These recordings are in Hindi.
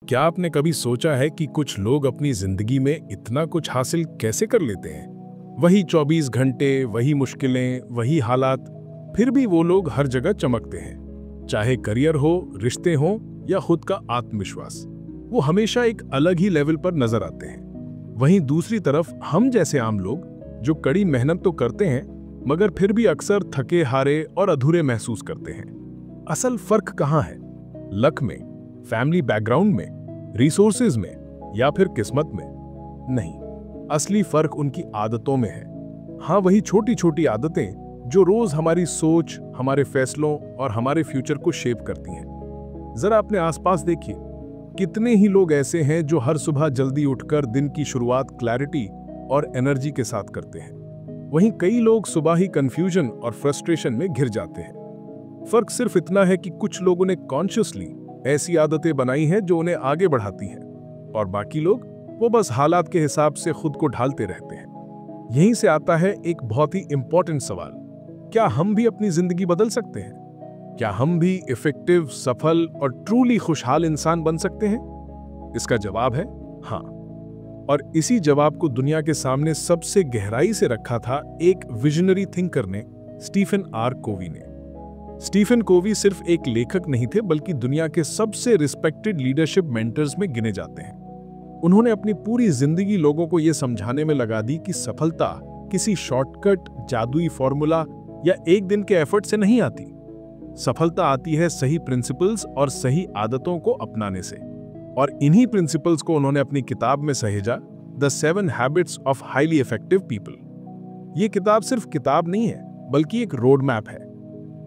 क्या आपने कभी सोचा है कि कुछ लोग अपनी जिंदगी में इतना कुछ हासिल कैसे कर लेते हैं? वही 24 घंटे, वही मुश्किलें, वही हालात, फिर भी वो लोग हर जगह चमकते हैं। चाहे करियर हो, रिश्ते हो या खुद का आत्मविश्वास, वो हमेशा एक अलग ही लेवल पर नजर आते हैं। वहीं दूसरी तरफ हम जैसे आम लोग जो कड़ी मेहनत तो करते हैं, मगर फिर भी अक्सर थके हारे और अधूरे महसूस करते हैं। असल फर्क कहाँ है? लक में, फैमिली बैकग्राउंड में, रिसोर्सेज में या फिर किस्मत में? नहीं, असली फर्क उनकी आदतों में है। हाँ, वही छोटी छोटी आदतें जो रोज हमारी सोच, हमारे फैसलों और हमारे फ्यूचर को शेप करती हैं। जरा अपने आसपास देखिए, कितने ही लोग ऐसे हैं जो हर सुबह जल्दी उठकर दिन की शुरुआत क्लैरिटी और एनर्जी के साथ करते हैं। वहीं कई लोग सुबह ही कंफ्यूजन और फ्रस्ट्रेशन में घिर जाते हैं। फर्क सिर्फ इतना है कि कुछ लोगों ने कॉन्शियसली ऐसी आदतें बनाई हैं जो उन्हें आगे बढ़ाती हैं, और बाकी लोग वो बस हालात के हिसाब से खुद को ढालते रहते हैं। यहीं से आता है एक बहुत ही इंपॉर्टेंट सवाल: क्या हम भी अपनी जिंदगी बदल सकते हैं? क्या हम भी इफेक्टिव, सफल और ट्रूली खुशहाल इंसान बन सकते हैं? इसका जवाब है हाँ। और इसी जवाब को दुनिया के सामने सबसे गहराई से रखा था एक विजनरी थिंकर ने, स्टीफन आर कोवी ने। स्टीफन कोवी सिर्फ एक लेखक नहीं थे, बल्कि दुनिया के सबसे रिस्पेक्टेड लीडरशिप मेंटर्स में गिने जाते हैं। उन्होंने अपनी पूरी जिंदगी लोगों को यह समझाने में लगा दी कि सफलता किसी शॉर्टकट, जादुई फॉर्मूला या एक दिन के एफर्ट से नहीं आती। सफलता आती है सही प्रिंसिपल्स और सही आदतों को अपनाने से। और इन्हीं प्रिंसिपल्स को उन्होंने अपनी किताब में सहेजा, the 7 habits of highly effective people. ये किताब सिर्फ किताब नहीं है, बल्कि एक रोड मैप है,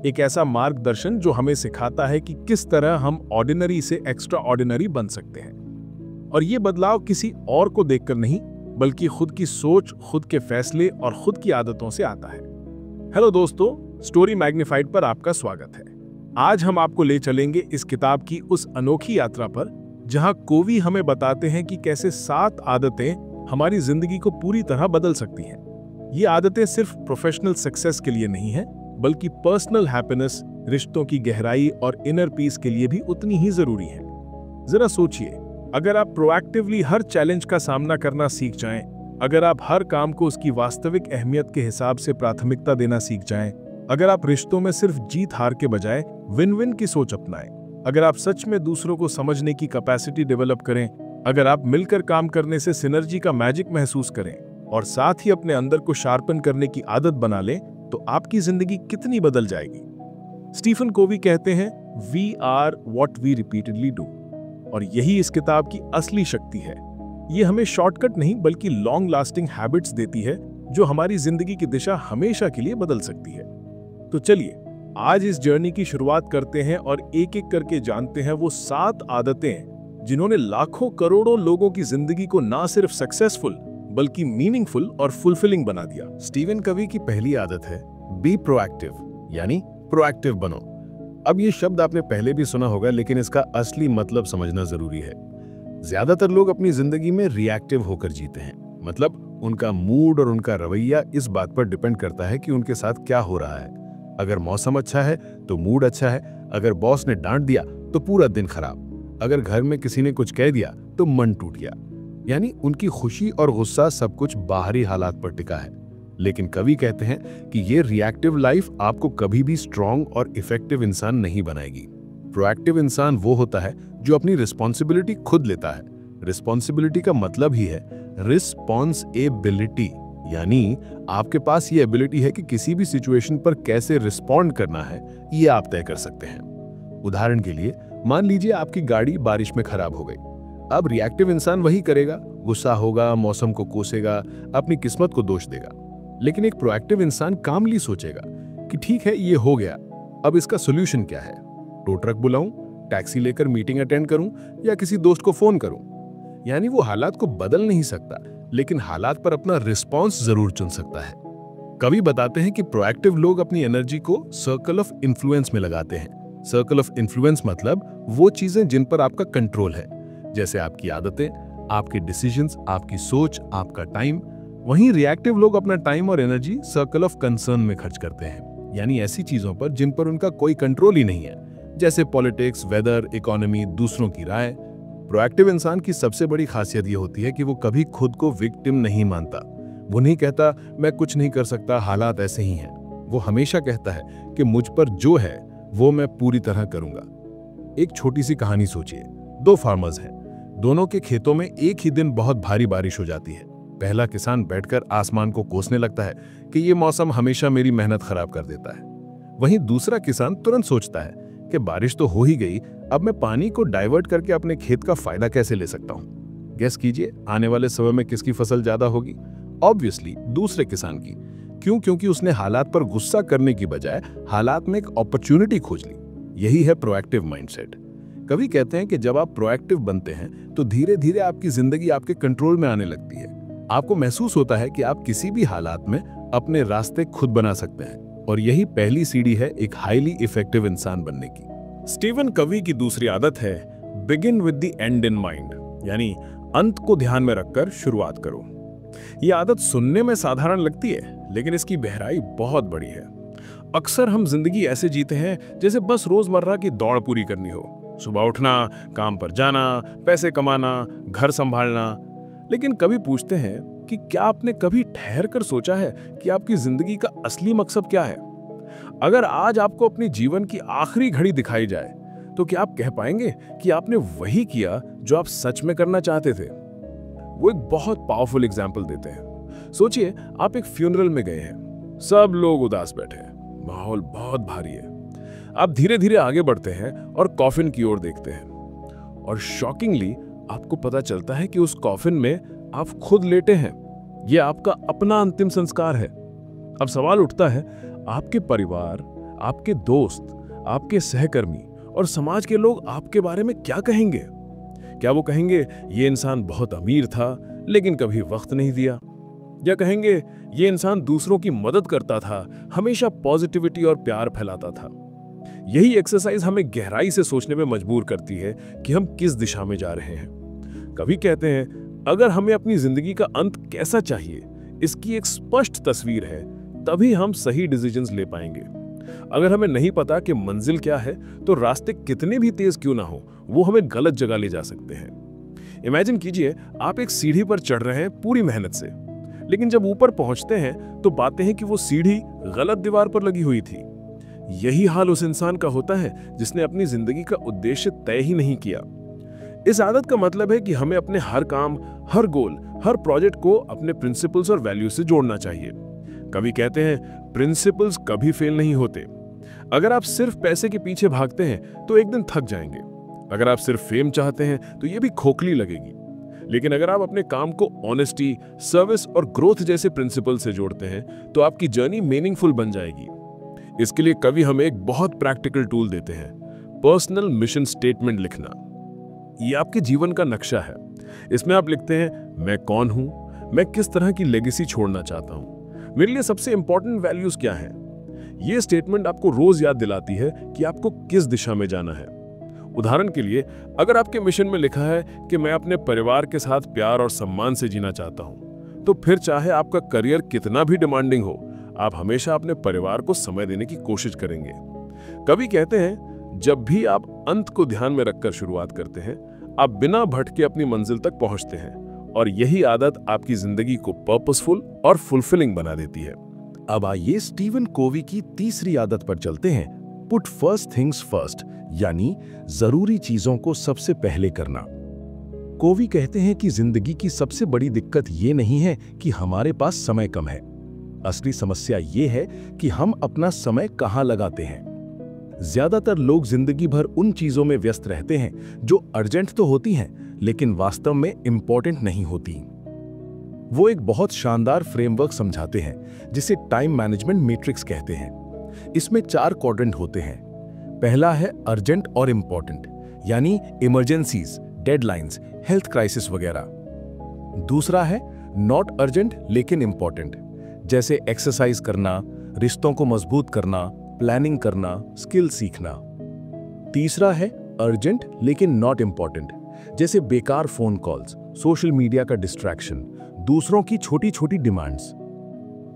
एक ऐसा मार्गदर्शन जो हमें सिखाता है कि किस तरह हम ऑर्डिनरी से एक्स्ट्रा ऑर्डिनरी बन सकते हैं। और ये बदलाव किसी और को देखकर नहीं, बल्कि खुद की सोच, खुद के फैसले और खुद की आदतों से आता है। हेलो दोस्तों, स्टोरी मैग्नीफाइड पर आपका स्वागत है। आज हम आपको ले चलेंगे इस किताब की उस अनोखी यात्रा पर, जहां कोवी हमें बताते हैं कि कैसे 7 आदतें हमारी जिंदगी को पूरी तरह बदल सकती हैं। ये आदतें सिर्फ प्रोफेशनल सक्सेस के लिए नहीं है, बल्कि पर्सनल हैप्पीनेस, रिश्तों की गहराई और इनर पीस के लिए भी उतनी ही जरूरी है। जरा सोचिए, अगर आप प्रोएक्टिवली हर चैलेंज का सामना करना सीख जाएं, अगर आप हर काम को उसकी वास्तविक अहमियत के हिसाब से प्राथमिकता देना सीख जाएं, अगर आप रिश्तों में सिर्फ जीत हार के बजाय विन विन की सोच अपनाएं, अगर आप सच में दूसरों को समझने की कैपेसिटी डेवलप करें, अगर आप मिलकर काम करने से सिनर्जी का मैजिक महसूस करें और साथ ही अपने अंदर को शार्पन करने की आदत बना लें, तो आपकी जिंदगी कितनी बदल जाएगी। स्टीफन कोवी कहते हैं, we are what we repeatedly do. और यही इस किताब की असली शक्ति है। ये हमें शॉर्टकट नहीं, बल्कि लॉन्ग लास्टिंग हैबिट्स देती है, जो हमारी जिंदगी की दिशा हमेशा के लिए बदल सकती है। तो चलिए आज इस जर्नी की शुरुआत करते हैं और एक एक करके जानते हैं वो 7 आदतें जिन्होंने लाखों करोड़ों लोगों की जिंदगी को ना सिर्फ सक्सेसफुल, बल्कि मीनिंगफुल और फुलफिलिंग बना दिया। स्टीवन कवी की पहली आदत है बी प्रोएक्टिव, यानी प्रोएक्टिव बनो। अब ये शब्द आपने पहले भी सुना होगा, लेकिन इसका असली मतलब समझना जरूरी है। ज्यादातर लोग अपनी जिंदगी में रिएक्टिव होकर जीते हैं, मतलब उनका मूड और उनका रवैया इस बात पर डिपेंड करता है कि उनके साथ क्या हो रहा है। अगर मौसम अच्छा है तो मूड अच्छा है, अगर बॉस ने डांट दिया तो पूरा दिन खराब, अगर घर में किसी ने कुछ कह दिया तो मन टूट गया। यानी उनकी खुशी और गुस्सा सब कुछ बाहरी हालात पर टिका है। लेकिन कवि कहते हैं कि ये रिएक्टिव लाइफ आपको कभी भी स्ट्रॉन्ग और इफेक्टिव इंसान नहीं बनाएगी। प्रोएक्टिव इंसान वो होता है जो अपनी रिस्पॉन्सिबिलिटी खुद लेता है। रिस्पॉन्सिबिलिटी का मतलब ही है रिस्पॉन्सिबिलिटी, यानी आपके पास ये एबिलिटी है कि किसी भी सिचुएशन पर कैसे रिस्पॉन्ड करना है, ये आप तय कर सकते हैं। उदाहरण के लिए, मान लीजिए आपकी गाड़ी बारिश में खराब हो गई। अब रिएक्टिव इंसान वही करेगा, गुस्सा होगा, मौसम को कोसेगा, अपनी किस्मत को दोष देगा। लेकिन एक प्रोएक्टिव इंसान कामली सोचेगा कि ठीक है, ये हो गया, अब इसका सोल्यूशन क्या है? टो ट्रक बुलाऊं, टैक्सी लेकर मीटिंग अटेंड करूं या किसी दोस्त को फोन करूं? यानी वो हालात को बदल नहीं सकता, लेकिन हालात पर अपना रिस्पॉन्स जरूर चुन सकता है। कवि बताते हैं कि प्रोएक्टिव लोग अपनी एनर्जी को सर्कल ऑफ इन्फ्लुएंस में लगाते हैं। सर्कल ऑफ इन्फ्लुएंस मतलब वो चीजें जिन पर आपका कंट्रोल है, जैसे आपकी आदतें, आपके डिसीजंस, आपकी सोच, आपका टाइम। वहीं रिएक्टिव लोग अपना टाइम और एनर्जी सर्कल ऑफ कंसर्न में खर्च करते हैं, यानी ऐसी चीजों पर जिन पर उनका कोई कंट्रोल ही नहीं है, जैसे पॉलिटिक्स, वेदर, इकोनॉमी, दूसरों की राय। प्रोएक्टिव इंसान की सबसे बड़ी खासियत ये होती है कि वो कभी खुद को विक्टिम नहीं मानता। वो नहीं कहता मैं कुछ नहीं कर सकता, हालात ऐसे ही हैं। वो हमेशा कहता है कि मुझ पर जो है वो मैं पूरी तरह करूंगा। एक छोटी सी कहानी सोचिए। दो फार्मर्स हैं, दोनों के खेतों में एक ही दिन बहुत भारी बारिश हो जाती है। पहला किसान बैठकर आसमान को कोसने लगता है कि ये मौसम हमेशा मेरी मेहनत खराब कर देता है। वहीं दूसरा किसान तुरंत सोचता है कि बारिश तो हो ही गई, अब मैं पानी को डाइवर्ट करके अपने खेत का फायदा कैसे ले सकता हूं। गेस कीजिए आने वाले समय में किसकी फसल ज्यादा होगी? ऑब्वियसली दूसरे किसान की। क्यों? क्योंकि उसने हालात पर गुस्सा करने की बजाय हालात में एक अपॉर्चुनिटी खोज ली। यही है प्रोएक्टिव माइंडसेट। कवि कहते हैं कि जब आप प्रोएक्टिव बनते हैं तो धीरे धीरे आपकी जिंदगी आपके कंट्रोल में आने लगती है। आपको महसूस होता है कि आप किसी भी हालात में अपने रास्ते खुद बना सकते हैं, और यही पहली सीढ़ी है एक हाईली इफेक्टिव इंसान बनने की। स्टीवन कवी की दूसरी आदत है begin with the and in mind, यानी अंत को ध्यान में रखकर शुरुआत करो। ये आदत सुनने में साधारण लगती है, लेकिन इसकी गहराई बहुत बड़ी है। अक्सर हम जिंदगी ऐसे जीते हैं जैसे बस रोजमर्रा की दौड़ पूरी करनी हो। सुबह उठना, काम पर जाना, पैसे कमाना, घर संभालना। लेकिन कभी पूछते हैं कि क्या आपने कभी ठहर कर सोचा है कि आपकी जिंदगी का असली मकसद क्या है? अगर आज आपको अपनी जीवन की आखिरी घड़ी दिखाई जाए तो क्या आप कह पाएंगे कि आपने वही किया जो आप सच में करना चाहते थे? वो एक बहुत पावरफुल एग्जाम्पल देते हैं। सोचिए आप एक फ्यूनरल में गए हैं, सब लोग उदास बैठे हैं, माहौल बहुत भारी है। आप धीरे धीरे आगे बढ़ते हैं और कॉफिन की ओर देखते हैं, और शॉकिंगली आपको पता चलता है कि उस कॉफिन में आप खुद लेटे हैं। यह आपका अपना अंतिम संस्कार है। अब सवाल उठता है, आपके परिवार, आपके दोस्त, आपके सहकर्मी और समाज के लोग आपके बारे में क्या कहेंगे? क्या वो कहेंगे ये इंसान बहुत अमीर था लेकिन कभी वक्त नहीं दिया? या कहेंगे ये इंसान दूसरों की मदद करता था, हमेशा पॉजिटिविटी और प्यार फैलाता था? यही एक्सरसाइज हमें गहराई से सोचने में मजबूर करती है कि हम किस दिशा में जा रहे हैं। कभी कहते हैं, अगर हमें अपनी जिंदगी का अंत कैसा चाहिए, इसकी एक स्पष्ट तस्वीर है, तभी हम सही डिसीजंस ले पाएंगे। अगर हमें नहीं पता कि मंजिल क्या है, तो रास्ते कितने भी तेज क्यों ना हो, वो हमें गलत जगह ले जा सकते हैं। इमेजिन कीजिए आप एक सीढ़ी पर चढ़ रहे हैं पूरी मेहनत से, लेकिन जब ऊपर पहुंचते हैं तो पाते हैं कि वो सीढ़ी गलत दीवार पर लगी हुई थी। यही हाल उस इंसान का होता है जिसने अपनी जिंदगी का उद्देश्य तय ही नहीं किया। इस आदत का मतलब है कि हमें अपने हर काम, हर गोल, हर प्रोजेक्ट को अपने प्रिंसिपल्स और वैल्यूज से जोड़ना चाहिए। कभी कहते हैं प्रिंसिपल्स कभी फेल नहीं होते। अगर आप सिर्फ पैसे के पीछे भागते हैं तो एक दिन थक जाएंगे। अगर आप सिर्फ फेम चाहते हैं तो ये भी खोखली लगेगी। लेकिन अगर आप अपने काम को ऑनेस्टी, सर्विस और ग्रोथ जैसे प्रिंसिपल से जोड़ते हैं तो आपकी जर्नी मीनिंगफुल बन जाएगी। इसके लिए कवि हमें एक बहुत प्रैक्टिकल टूल देते हैं, पर्सनल मिशन स्टेटमेंट लिखना। ये आपके जीवन का नक्शा है। इसमें आप लिखते हैं, मैं कौन हूं, मैं किस तरह की लेगेसी छोड़ना चाहता हूं, मेरे लिए सबसे इंपॉर्टेंट वैल्यूज क्या हैं। ये स्टेटमेंट आपको रोज याद दिलाती है कि आपको किस दिशा में जाना है। उदाहरण के लिए, अगर आपके मिशन में लिखा है कि मैं अपने परिवार के साथ प्यार और सम्मान से जीना चाहता हूं, तो फिर चाहे आपका करियर कितना भी डिमांडिंग हो, आप हमेशा अपने परिवार को समय देने की कोशिश करेंगे। कवि कहते हैं, जब भी आप अंत को ध्यान में रखकर शुरुआत करते हैं, आप बिना भटके अपनी मंजिल तक पहुंचते हैं, और यही आदत आपकी जिंदगी को पर्पसफुल और फुलफिलिंग बना देती है। अब आइए स्टीवन कोवी की तीसरी आदत पर चलते हैं, पुट फर्स्ट थिंग्स फर्स्ट, यानी जरूरी चीजों को सबसे पहले करना। कोवी कहते हैं कि जिंदगी की सबसे बड़ी दिक्कत ये नहीं है कि हमारे पास समय कम है। असली समस्या ये है कि हम अपना समय कहाँ लगाते हैं। ज्यादातर लोग जिंदगी भर उन चीजों में व्यस्त रहते हैं जो अर्जेंट तो होती हैं, लेकिन वास्तव में इंपॉर्टेंट नहीं होती। वो एक बहुत शानदार फ्रेमवर्क समझाते हैं जिसे टाइम मैनेजमेंट मैट्रिक्स कहते हैं। इसमें 4 क्वाड्रेंट होते हैं। पहला है अर्जेंट और इंपॉर्टेंट, यानी इमरजेंसीज, डेडलाइंस, हेल्थ क्राइसिस वगैरह। दूसरा है नॉट अर्जेंट लेकिन इंपॉर्टेंट, जैसे एक्सरसाइज करना, रिश्तों को मजबूत करना, प्लानिंग करना, स्किल सीखना। तीसरा है अर्जेंट लेकिन नॉट इंपॉर्टेंट, जैसे बेकार फोन कॉल्स, सोशल मीडिया का डिस्ट्रैक्शन, दूसरों की छोटी छोटी डिमांड्स।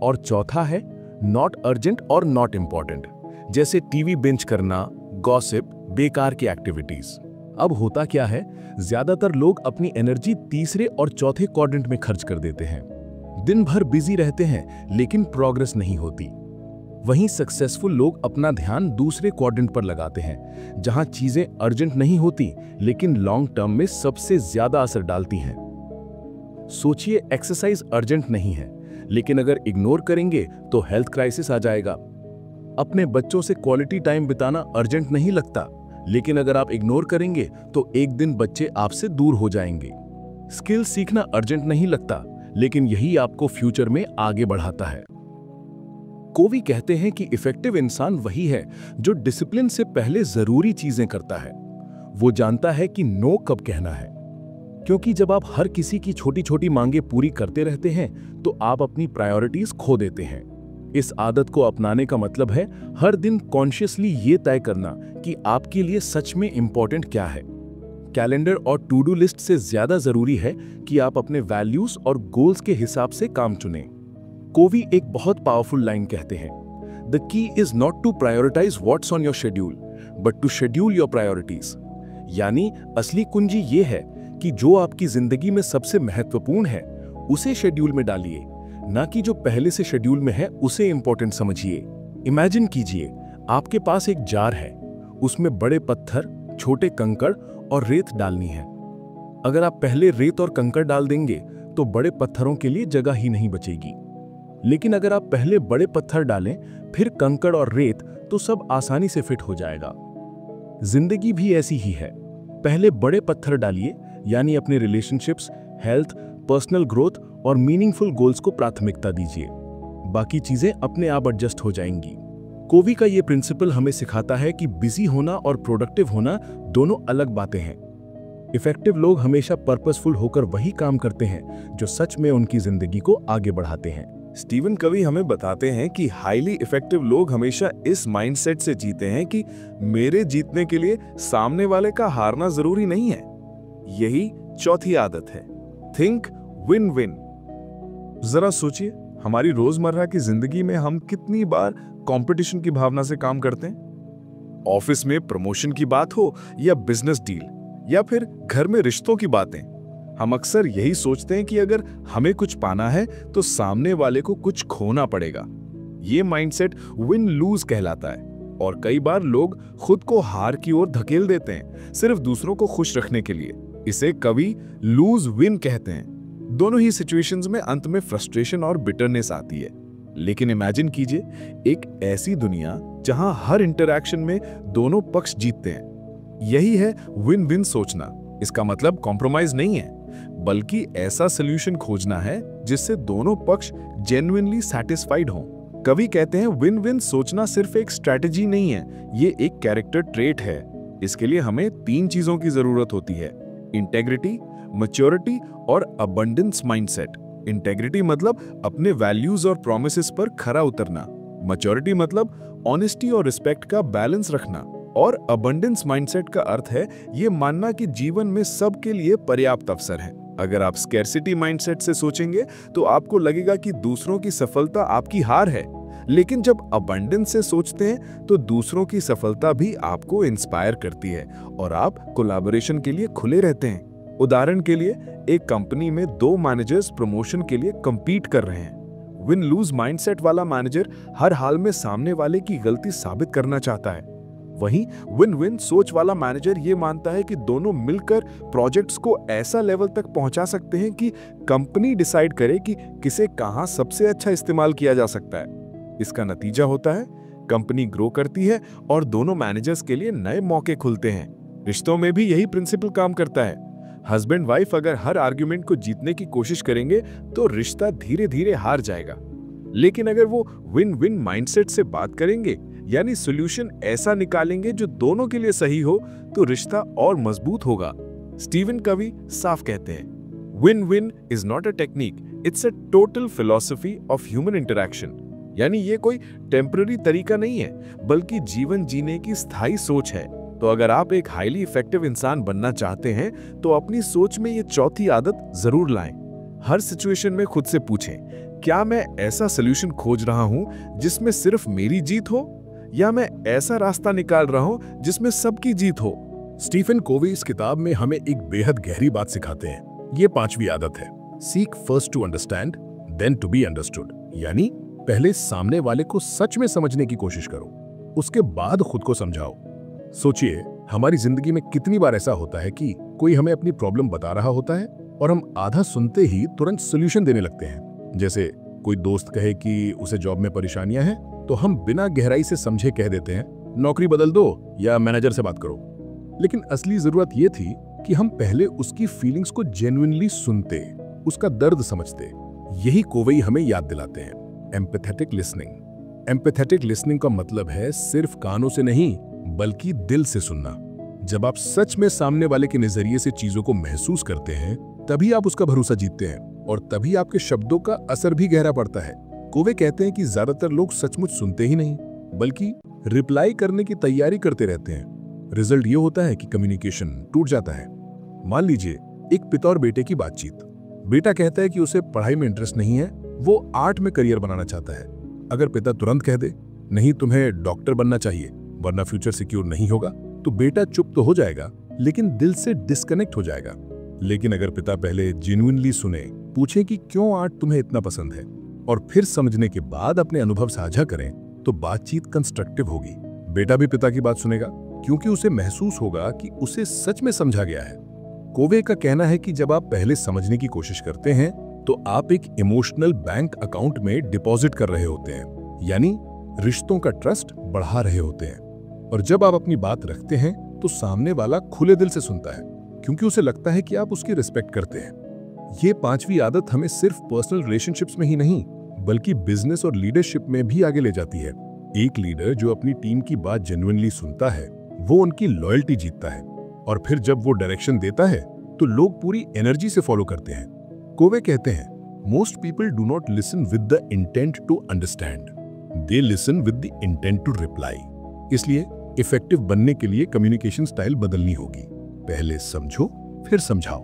और चौथा है नॉट अर्जेंट और नॉट इंपॉर्टेंट, जैसे टीवी बिंज करना, गॉसिप, बेकार की एक्टिविटीज। अब होता क्या है, ज्यादातर लोग अपनी एनर्जी तीसरे और चौथे क्वाड्रेंट में खर्च कर देते हैं। दिन भर बिजी रहते हैं लेकिन प्रोग्रेस नहीं होती। वहीं सक्सेसफुल लोग अपना ध्यान दूसरे क्वाड्रेंट पर लगाते हैं, जहां चीजें अर्जेंट नहीं होती लेकिन लॉन्ग टर्म में सबसे ज्यादा असर डालती हैं। सोचिए, एक्सरसाइज अर्जेंट नहीं है, लेकिन अगर इग्नोर करेंगे तो हेल्थ क्राइसिस आ जाएगा। अपने बच्चों से क्वालिटी टाइम बिताना अर्जेंट नहीं लगता, लेकिन अगर आप इग्नोर करेंगे तो एक दिन बच्चे आपसे दूर हो जाएंगे। स्किल सीखना अर्जेंट नहीं लगता, लेकिन यही आपको फ्यूचर में आगे बढ़ाता है। कोवी कहते हैं कि इफेक्टिव इंसान वही है जो डिसिप्लिन से पहले जरूरी चीजें करता है। वो जानता है कि नो कब कहना है, क्योंकि जब आप हर किसी की छोटी छोटी मांगे पूरी करते रहते हैं तो आप अपनी प्रायोरिटीज खो देते हैं। इस आदत को अपनाने का मतलब है हर दिन कॉन्शियसली ये तय करना कि आपके लिए सच में इंपॉर्टेंट क्या है। कैलेंडर और टू डू लिस्ट से ज्यादा जरूरी है कि आप अपने वैल्यूज और गोल्स के हिसाब से काम चुनें। कोवी एक बहुत पावरफुल लाइन कहते हैं, the key is not to prioritise what's on your schedule but to schedule your priorities. यानी असली कुंजी ये है कि जो आपकी जिंदगी में सबसे महत्वपूर्ण है उसे शेड्यूल में डालिए, ना कि जो पहले से शेड्यूल में है उसे इंपॉर्टेंट समझिए। इमेजिन कीजिए, आपके पास एक जार है, उसमें बड़े पत्थर, छोटे कंकड़ और रेत डालनी है। अगर आप पहले रेत और कंकड़ डाल देंगे तो बड़े पत्थरों के लिए जगह ही नहीं बचेगी। लेकिन अगर आप पहले बड़े पत्थर डालें फिर कंकड़ और रेत, तो सब आसानी से फिट हो जाएगा। जिंदगी भी ऐसी ही है, पहले बड़े पत्थर डालिए, यानी अपने रिलेशनशिप्स, हेल्थ, पर्सनल ग्रोथ और मीनिंगफुल गोल्स को प्राथमिकता दीजिए। बाकी चीजें अपने आप एडजस्ट हो जाएंगी। कोवी का ये प्रिंसिपल हमें सिखाता है कि बिजी होना और प्रोडक्टिव होना दोनों अलग बातें हैं। इफेक्टिव लोग हमेशा पर्पसफुल होकर वही काम करते हैं जो सच में उनकी जिंदगी को आगे बढ़ाते हैं। स्टीवन कवी हमें बताते हैं कि हाईली इफेक्टिव लोग हमेशा इस माइंडसेट से जीते हैं कि मेरे जीतने के लिए सामने वाले का हारना जरूरी नहीं है। यही चौथी आदत है, थिंक विन विन। जरा सोचिए, हमारी रोजमर्रा की जिंदगी में हम कितनी बार कंपटीशन की भावना से काम करते हैं। ऑफिस में प्रमोशन की बात हो या बिजनेस डील या फिर घर में रिश्तों की बातें, हम अक्सर यही सोचते हैं कि अगर हमें कुछ पाना है तो सामने वाले को कुछ खोना पड़ेगा। ये माइंडसेट विन लूज कहलाता है और कई बार लोग खुद को हार की ओर धकेल देते हैं सिर्फ दूसरों को खुश रखने के लिए। इसे कभी लूज विन कहते हैं। दोनों ही सिचुएशंस में अंत में फ्रस्ट्रेशन और बिटरनेस आती है। लेकिन इमेजिन कीजिए एक ऐसी दुनिया जहां हर इंटरैक्शन में दोनों पक्ष जीतते हैं। यही है विन विन सोचना। इसका मतलब कॉम्प्रोमाइज नहीं है, बल्कि ऐसा सॉल्यूशन खोजना है जिससे दोनों पक्ष जेन्युइनली सैटिस्फाइड हों। कवि कहते हैं विन विन सोचना सिर्फ एक स्ट्रैटेजी नहीं है, ये एक कैरेक्टर ट्रेट है। इसके लिए हमें 3 चीजों की जरूरत होती है, इंटेग्रिटी, मैच्योरिटी और अबंडेंस माइंडसेट। इंटेग्रिटी मतलब अपने वैल्यूज और प्रोमिसेस पर खरा उतरना, मैच्योरिटी मतलब ऑनेस्टी और रिस्पेक्ट का बैलेंस रखना, और अबंडेंस माइंडसेट का अर्थ है ये मानना कि जीवन में सबके लिए पर्याप्त अवसर है। अगर आप स्कैर्सिटी माइंडसेट से सोचेंगे तो आपको लगेगा कि दूसरों की सफलता आपकी हार है, लेकिन जब अबंडेंस से सोचते हैं तो दूसरों की सफलता भी आपको इंस्पायर करती है और आप कोलैबोरेशन के लिए खुले रहते हैं। उदाहरण के लिए, एक कंपनी में 2 मैनेजर्स प्रमोशन के लिए कंपीट कर रहे हैं। विन लूज माइंडसेट वाला मैनेजर हर हाल में सामने वाले की गलती साबित करना चाहता है। वहीं विन विन सोच वाला मैनेजर ये मानता है कि दोनों मिलकर प्रोजेक्ट्स को ऐसा लेवल तक पहुंचा सकते हैं कि कंपनी डिसाइड करे कि किसे कहां सबसे अच्छा इस्तेमाल किया जा सकता है। इसका नतीजा होता है कंपनी ग्रो करती है और दोनों मैनेजर्स के लिए नए मौके खुलते हैं। रिश्तों में भी यही प्रिंसिपल काम करता है। हस्बैंड वाइफ अगर हर आर्ग्यूमेंट को जीतने की कोशिश करेंगे तो रिश्ता धीरे धीरे हार जाएगा, लेकिन अगर वो विन विन माइंडसेट से बात करेंगे यानी सॉल्यूशन ऐसा निकालेंगे जो दोनों के लिए सही हो, तो रिश्ता और मजबूत होगा। स्टीवन कवी साफ कहते हैं, win win is not a technique, it's a total philosophy of human interaction. यानी ये कोई टेम्पररी तरीका नहीं है, बल्कि जीवन जीने की स्थायी सोच है। तो अगर आप एक हाईली इफेक्टिव इंसान बनना चाहते हैं तो अपनी सोच में ये चौथी आदत जरूर लाएं। हर सिचुएशन में खुद से पूछें, क्या मैं ऐसा सॉल्यूशन खोज रहा हूं जिसमें सिर्फ मेरी जीत हो, या मैं ऐसा रास्ता निकाल रहा हूं जिसमें सबकी जीत हो। स्टीफन कोवे इस किताब में हमें एक बेहद गहरी बात सिखाते हैं। ये 5वीं आदत है, seek first to understand then to be understood. यानी पहले सामने वाले को सच में समझने की कोशिश करो, उसके बाद खुद को समझाओ। सोचिए, हमारी जिंदगी में कितनी बार ऐसा होता है कि कोई हमें अपनी प्रॉब्लम बता रहा होता है और हम आधा सुनते ही तुरंत सोल्यूशन देने लगते हैं। जैसे कोई दोस्त कहे कि उसे जॉब में परेशानियां हैं, तो हम बिना गहराई से समझे कह देते हैं नौकरी बदल दो या मैनेजर से बात करो। लेकिन असली जरूरत यह थी कि हम पहले उसकी फीलिंग्स को जेन्युइनली सुनते, उसका दर्द समझते। यही कोवई हमें याद दिलाते हैं, एम्पैथेटिक लिसनिंग। एम्पैथेटिक लिसनिंग का मतलब है सिर्फ कानों से नहीं बल्कि दिल से सुनना। जब आप सच में सामने वाले के नजरिए से चीजों को महसूस करते हैं, तभी आप उसका भरोसा जीतते हैं और तभी आपके शब्दों का असर भी गहरा पड़ता है। कोवे कहते हैं कि ज्यादातर लोग सचमुच सुनते ही नहीं बल्कि रिप्लाई करने की तैयारी करते रहते हैं। रिजल्ट ये होता है कि कम्युनिकेशन टूट जाता है। मान लीजिए एक पिता और बेटे की बातचीत। बेटा कहता है कि उसे पढ़ाई में इंटरेस्ट नहीं है, वो आर्ट में करियर बनाना चाहता है। अगर पिता तुरंत कह दे नहीं, तुम्हें डॉक्टर बनना चाहिए वरना फ्यूचर सिक्योर नहीं होगा, तो बेटा चुप तो हो जाएगा लेकिन दिल से डिस्कनेक्ट हो जाएगा। लेकिन अगर पिता पहले जेन्युइनली सुने, पूछे कि क्यों आर्ट तुम्हें इतना पसंद है और फिर समझने के बाद अपने अनुभव साझा करें, तो बातचीत कंस्ट्रक्टिव होगी। बेटा भी पिता की बात सुनेगा क्योंकि उसे महसूस होगा कि उसे सच में समझा गया है। कोवे का कहना है कि जब आप पहले समझने की कोशिश करते हैं तो आप एक इमोशनल बैंक अकाउंट में डिपॉजिट कर रहे होते हैं, यानी रिश्तों का ट्रस्ट बढ़ा रहे होते हैं। और जब आप अपनी बात रखते हैं तो सामने वाला खुले दिल से सुनता है क्योंकि उसे लगता है कि आप उसकी रिस्पेक्ट करते हैं। ये 5वीं आदत हमें सिर्फ पर्सनल रिलेशनशिप्स में ही नहीं बल्कि बिजनेस और लीडरशिप में भी आगे ले जाती है। एक लीडर जो अपनी टीम की बात जेन्युइनली सुनता है, वो उनकी लॉयल्टी जीतता है और फिर जब वो डायरेक्शन देता है तो लोग पूरी एनर्जी से फॉलो करते हैं। कोवे कहते हैं, most people do not listen with the intent to understand, they listen with the intent to reply. इसलिए इफेक्टिव बनने के लिए कम्युनिकेशन स्टाइल बदलनी होगी। पहले समझो फिर समझाओ।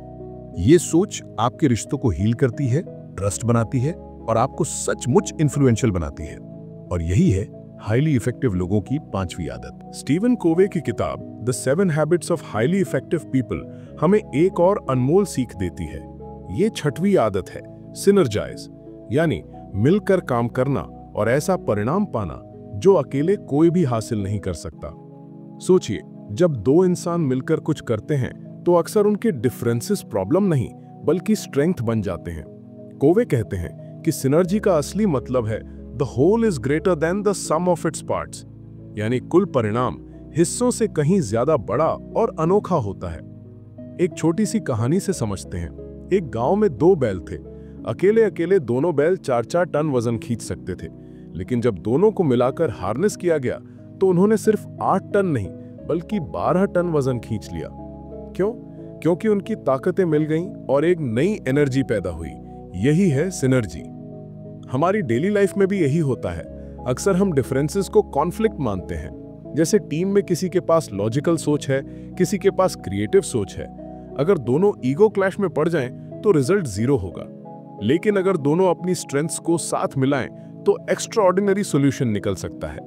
ये सोच आपके रिश्तों को हील करती है, ट्रस्ट बनाती है और आपको सचमुच इन्फ्लुएंशियल बनाती है। और यही है हाईली इफेक्टिव लोगों की 5वीं आदत। स्टीवन कोवे की किताब the 7 habits of highly effective people हमें एक और अनमोल सीख देती है। ये 6वीं आदत है, सिनर्जाइज, यानी मिलकर काम करना और ऐसा परिणाम पाना जो अकेले कोई भी हासिल नहीं कर सकता। सोचिए, जब 2 इंसान मिलकर कुछ करते हैं तो अक्सर उनके डिफरेंसेस प्रॉब्लम नहीं बल्कि स्ट्रेंथ बन जाते हैं। कोवे कहते हैं कि सिनर्जी का असली मतलब है the whole is greater than the sum of its parts, यानी कुल परिणाम हिस्सों से कहीं ज्यादा बड़ा और अनोखा होता है। एक छोटी सी कहानी से समझते हैं। एक गांव में 2 बैल थे। अकेले अकेले दोनों बैल 4-4 टन वजन खींच सकते थे, लेकिन जब दोनों को मिलाकर हार्नेस किया गया तो उन्होंने सिर्फ 8 टन नहीं बल्कि 12 टन वजन खींच लिया। क्यों? क्योंकि उनकी ताकतें मिल गईं और एक नई एनर्जी पैदा हुई। यही है सिनर्जी। हमारी डेली लाइफ में भी यही होता है। अक्सर हम डिफरेंसेस को कॉन्फ्लिक्ट मानते हैं। जैसे टीम में किसी के पास लॉजिकल सोच है, किसी के पास क्रिएटिव सोच है। अगर दोनों ईगो क्लैश में पड़ जाएं तो रिजल्ट 0 होगा, लेकिन अगर दोनों अपनी स्ट्रेंथ्स को साथ मिलाएं तो एक्स्ट्राऑर्डिनरी सॉल्यूशन निकल सकता है।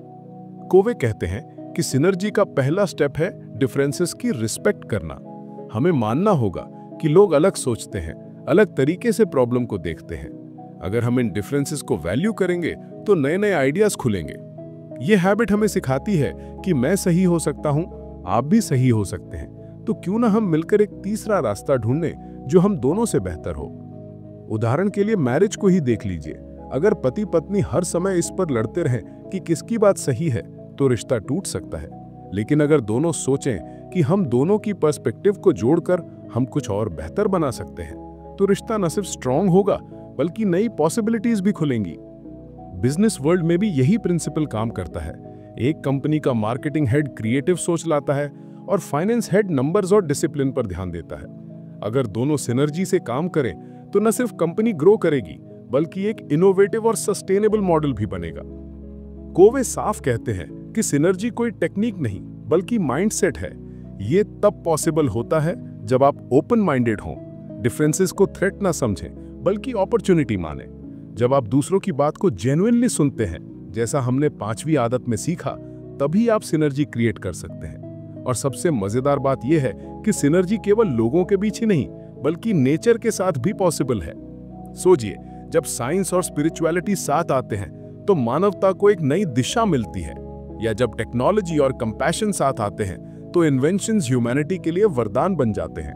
कोवे कहते हैं कि सिनर्जी का पहला स्टेप है डिफरेंसेस की रिस्पेक्ट करना। हमें मानना होगा कि लोग अलग सोचते हैं, अलग तरीके से प्रॉब्लम को देखते हैं। अगर हम इन डिफरेंसेस को वैल्यू करेंगे तो नए नए आइडियाज खुलेंगे। ये हैबिट हमें सिखाती है कि मैं सही हो सकता हूं, आप भी सही हो सकते हैं, तो क्यों ना हम मिलकर एक तीसरा रास्ता ढूंढें जो हम दोनों से बेहतर हो। उदाहरण के लिए मैरिज को ही देख लीजिए। अगर पति पत्नी हर समय इस पर लड़ते रहें कि किसकी बात सही है तो रिश्ता टूट सकता है। लेकिन अगर दोनों सोचें कि हम दोनों की पर्सपेक्टिव को जोड़कर हम कुछ और बेहतर बना सकते हैं, तो रिश्ता न सिर्फ स्ट्रांग होगा बल्कि नई पॉसिबिलिटीज भी खुलेंगी। बिजनेस वर्ल्ड में भी यही प्रिंसिपल काम करता है। एक कंपनी का मार्केटिंग हेड क्रिएटिव सोच लाता है और फाइनेंस हेड नंबर्स और डिसिप्लिन पर ध्यान देता है। अगर दोनों सिनर्जी से काम करें तो न सिर्फ कंपनी ग्रो करेगी बल्कि एक इनोवेटिव और सस्टेनेबल मॉडल भी बनेगा। कोवे साफ कहते हैं कि सिनर्जी कोई टेक्निक नहीं बल्कि माइंडसेट है। ये तब पॉसिबल होता है जब आप ओपन माइंडेड हों, डिफरेंसेस को थ्रेट ना समझें बल्कि अपॉर्चुनिटी माने। जब आप दूसरों की बात को जेन्युइनली सुनते हैं, जैसा हमने 5वीं आदत में सीखा, तभी आप सिनर्जी क्रिएट कर सकते हैं। और सबसे मजेदार बात यह है कि सिनर्जी केवल लोगों के बीच ही नहीं बल्कि नेचर के साथ भी पॉसिबल है। सोचिए, जब साइंस और स्पिरिचुअलिटी साथ आते हैं तो मानवता को एक नई दिशा मिलती है, या जब टेक्नोलॉजी और कंपैशन साथ आते हैं तो इन्वेंशंस ह्यूमैनिटी के लिए वरदान बन जाते हैं।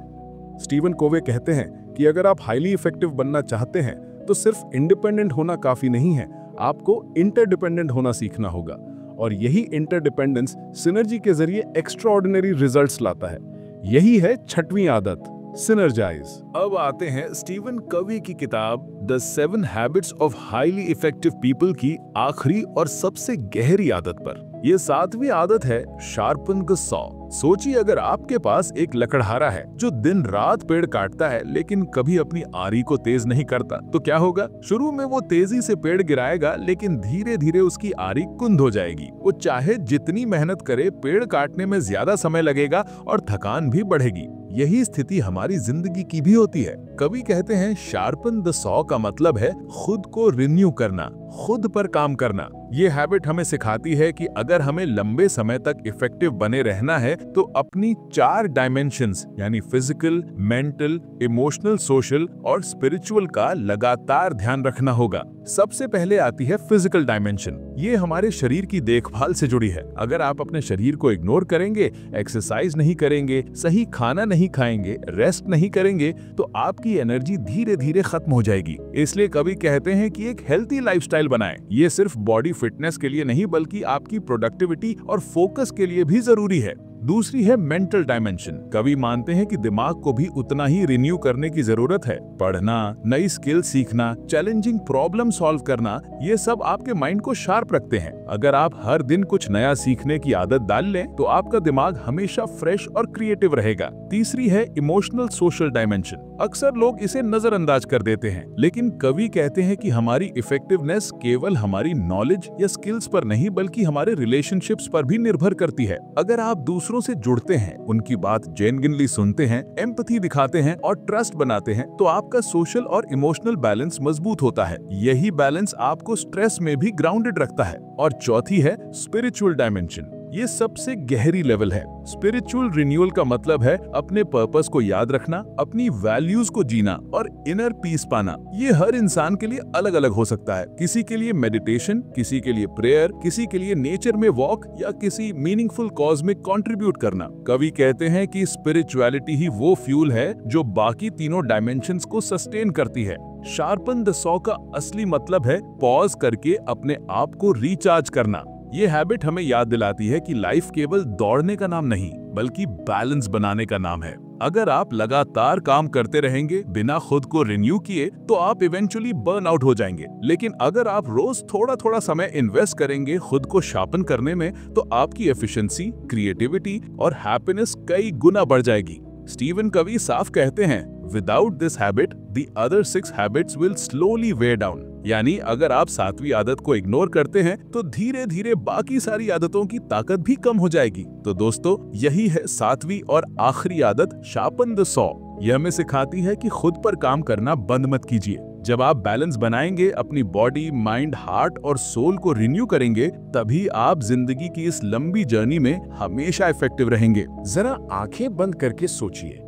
स्टीवन कोवे कहते हैं कि अगर आप हाईली इफेक्टिव बनना चाहते हैं तो सिर्फ इंडिपेंडेंट होना काफी नहीं है, आपको इंटरडिपेंडेंट होना सीखना होगा, और यही इंटरडिपेंडेंस सिनर्जी के जरिए एक्स्ट्राऑर्डिनरी रिजल्ट्स लाता है। यही है छठवीं आदत, सिनर्जाइज। अब आते हैं स्टीवन कवी की किताब the 7 habits of highly effective people की आखिरी और सबसे गहरी आदत पर। ये 7वीं आदत है शार्पन द सॉ। सोचिए, अगर आपके पास एक लकड़हारा है जो दिन रात पेड़ काटता है लेकिन कभी अपनी आरी को तेज नहीं करता, तो क्या होगा? शुरू में वो तेजी से पेड़ गिराएगा, लेकिन धीरे धीरे उसकी आरी कुंद हो जाएगी। वो चाहे जितनी मेहनत करे, पेड़ काटने में ज्यादा समय लगेगा और थकान भी बढ़ेगी। यही स्थिति हमारी जिंदगी की भी होती है। कवि कहते हैं शार्पन द सॉ का मतलब है खुद को रिन्यू करना, खुद पर काम करना। ये हैबिट हमें सिखाती है कि अगर हमें लंबे समय तक इफेक्टिव बने रहना है तो अपनी 4 डायमेंशंस यानी फिजिकल, मेंटल, इमोशनल, सोशल और स्पिरिचुअल का लगातार ध्यान रखना होगा। सबसे पहले आती है फिजिकल डायमेंशन। ये हमारे शरीर की देखभाल से जुड़ी है। अगर आप अपने शरीर को इग्नोर करेंगे, एक्सरसाइज नहीं करेंगे, सही खाना नहीं खाएंगे, रेस्ट नहीं करेंगे, तो आपकी एनर्जी धीरे धीरे खत्म हो जाएगी। इसलिए कवि कहते हैं कि एक हेल्थी लाइफस्टाइल बनाएं। ये सिर्फ बॉडी फिटनेस के लिए नहीं बल्कि आपकी प्रोडक्टिविटी और फोकस के लिए भी जरूरी है। दूसरी है मेंटल डायमेंशन। कवि मानते हैं कि दिमाग को भी उतना ही रिन्यू करने की जरूरत है। पढ़ना, नई स्किल सीखना, चैलेंजिंग प्रॉब्लम सॉल्व करना, ये सब आपके माइंड को शार्प रखते हैं। अगर आप हर दिन कुछ नया सीखने की आदत डाल लें तो आपका दिमाग हमेशा फ्रेश और क्रिएटिव रहेगा। तीसरी है इमोशनल सोशल डायमेंशन। अक्सर लोग इसे नजरअंदाज कर देते हैं, लेकिन कवि कहते हैं कि हमारी इफेक्टिवनेस केवल हमारी नॉलेज या स्किल्स पर नहीं बल्कि हमारे रिलेशनशिप्स पर भी निर्भर करती है। अगर आप दूसरों से जुड़ते हैं, उनकी बात जेन्युइनली सुनते हैं, एम्पैथी दिखाते हैं और ट्रस्ट बनाते हैं, तो आपका सोशल और इमोशनल बैलेंस मजबूत होता है। यही बैलेंस आपको स्ट्रेस में भी ग्राउंडेड रखता है। और चौथी है स्पिरिचुअल डायमेंशन। ये सबसे गहरी लेवल है। स्पिरिचुअल रिन्यूअल का मतलब है अपने पर्पस को याद रखना, अपनी वैल्यूज को जीना और इनर पीस पाना। ये हर इंसान के लिए अलग अलग हो सकता है। किसी के लिए मेडिटेशन, किसी के लिए प्रेयर, किसी के लिए नेचर में वॉक या किसी मीनिंगफुल कॉज में कंट्रीब्यूट करना। कवि कहते हैं कि स्पिरिचुअलिटी ही वो फ्यूल है जो बाकी तीनों डायमेंशंस को सस्टेन करती है। शार्पन द सॉ का असली मतलब है पॉज करके अपने आप को रिचार्ज करना। ये हैबिट हमें याद दिलाती है कि लाइफ केवल दौड़ने का नाम नहीं बल्कि बैलेंस बनाने का नाम है। अगर आप लगातार काम करते रहेंगे बिना खुद को रिन्यू किए तो आप इवेंचुअली बर्न आउट हो जाएंगे। लेकिन अगर आप रोज थोड़ा थोड़ा समय इन्वेस्ट करेंगे खुद को शार्पन करने में, तो आपकी एफिशिएंसी, क्रिएटिविटी और हैप्पीनेस कई गुना बढ़ जाएगी। स्टीवन कवी साफ कहते हैं, without this habit the other 6 habits will slowly wear down. यानी अगर आप 7वीं आदत को इग्नोर करते हैं तो धीरे धीरे बाकी सारी आदतों की ताकत भी कम हो जाएगी। तो दोस्तों, यही है 7वीं और आखिरी आदत, शार्पन द सॉ। यह हमें सिखाती है कि खुद पर काम करना बंद मत कीजिए। जब आप बैलेंस बनाएंगे, अपनी बॉडी, माइंड, हार्ट और सोल को रिन्यू करेंगे, तभी आप जिंदगी की इस लंबी जर्नी में हमेशा इफेक्टिव रहेंगे। जरा आंखें बंद करके सोचिए,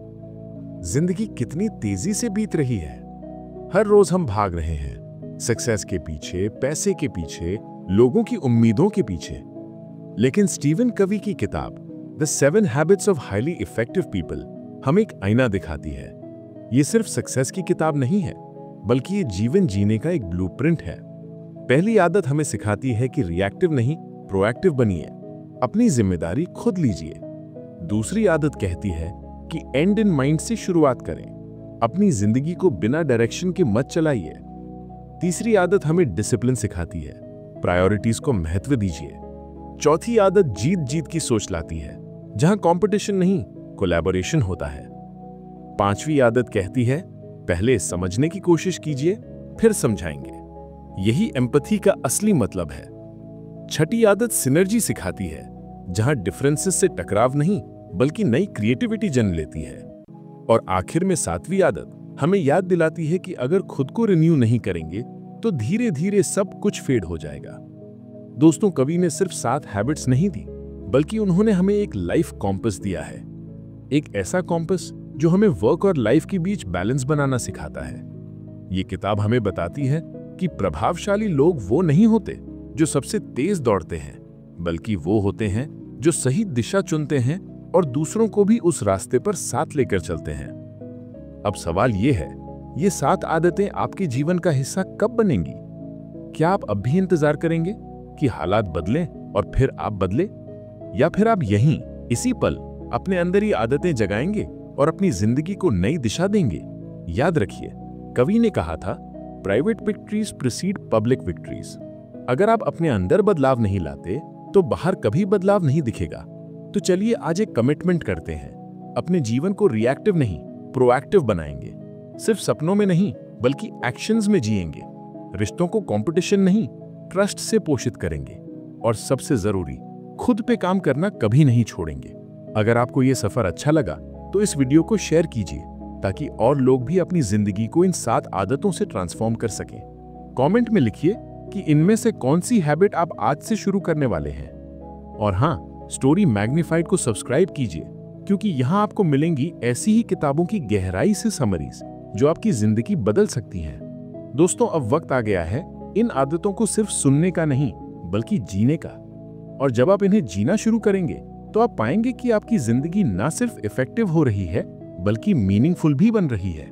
जिंदगी कितनी तेजी से बीत रही है। हर रोज हम भाग रहे हैं, सक्सेस के पीछे, पैसे के पीछे, लोगों की उम्मीदों के पीछे। लेकिन स्टीवन कवी की किताब the 7 habits of highly effective people हमें एक आईना दिखाती है। ये सिर्फ सक्सेस की किताब नहीं है बल्कि ये जीवन जीने का एक ब्लूप्रिंट है। पहली आदत हमें सिखाती है कि रिएक्टिव नहीं, प्रोएक्टिव बनिए, अपनी जिम्मेदारी खुद लीजिए। दूसरी आदत कहती है कि एंड इन माइंड से शुरुआत करें, अपनी जिंदगी को बिना डायरेक्शन के मत चलाइए। तीसरी आदत हमें डिसिप्लिन सिखाती है, प्रायोरिटीज को महत्व दीजिए। चौथी आदत जीत जीत की सोच लाती है, जहां कंपटीशन नहीं कोलैबोरेशन होता है। पांचवी आदत कहती है, पहले समझने की कोशिश कीजिए, फिर समझाएंगे। यही एम्पैथी का असली मतलब है। छठी आदत सिनर्जी सिखाती है, जहां डिफरेंसेस से टकराव नहीं बल्कि नई क्रिएटिविटी जन्म लेती है। और आखिर में सातवीं आदत हमें याद दिलाती है कि अगर खुद को रिन्यू नहीं करेंगे तो धीरे धीरे सब कुछ फेड हो जाएगा। दोस्तों, कवि ने सिर्फ 7 हैबिट्स नहीं दी, बल्कि उन्होंने हमें एक लाइफ कॉम्पस दिया है। एक ऐसा कॉम्पस जो हमें वर्क और लाइफ के बीच बैलेंस बनाना सिखाता है। ये किताब हमें बताती है कि प्रभावशाली लोग वो नहीं होते जो सबसे तेज दौड़ते हैं, बल्कि वो होते हैं जो सही दिशा चुनते हैं और दूसरों को भी उस रास्ते पर साथ लेकर चलते हैं। अब सवाल ये है, ये 7 आदतें आपके जीवन का हिस्सा कब बनेंगी? क्या आप अब भी इंतजार करेंगे कि हालात बदलें और फिर आप बदले, या फिर आप यहीं इसी पल अपने अंदर ही आदतें जगाएंगे और अपनी जिंदगी को नई दिशा देंगे? याद रखिए, कवि ने कहा था, private victories preceded public victories. अगर आप अपने अंदर बदलाव नहीं लाते तो बाहर कभी बदलाव नहीं दिखेगा। तो चलिए आज एक कमिटमेंट करते हैं, अपने जीवन को रिएक्टिव नहीं प्रोएक्टिव बनाएंगे। सिर्फ सपनों में नहीं बल्कि एक्शंस में जिएंगे। रिश्तों को कंपटीशन नहीं ट्रस्ट से पोषित करेंगे, और सबसे जरूरी, खुद पे काम करना कभी नहीं छोड़ेंगे। अगर आपको ये सफर अच्छा लगा तो इस वीडियो को शेयर कीजिए ताकि और लोग भी अपनी जिंदगी को इन 7 आदतों से ट्रांसफॉर्म कर सकें। कमेंट में लिखिए कि इनमें से कौन सी हैबिट आप आज से शुरू करने वाले हैं। और हाँ, स्टोरी मैग्नीफाइड को सब्सक्राइब कीजिए, क्योंकि यहाँ आपको मिलेंगी ऐसी ही किताबों की गहराई से समरीज जो आपकी जिंदगी बदल सकती हैं। दोस्तों, अब वक्त आ गया है इन आदतों को सिर्फ सुनने का नहीं बल्कि जीने का। और जब आप इन्हें जीना शुरू करेंगे तो आप पाएंगे कि आपकी जिंदगी ना सिर्फ इफेक्टिव हो रही है बल्कि मीनिंगफुल भी बन रही है।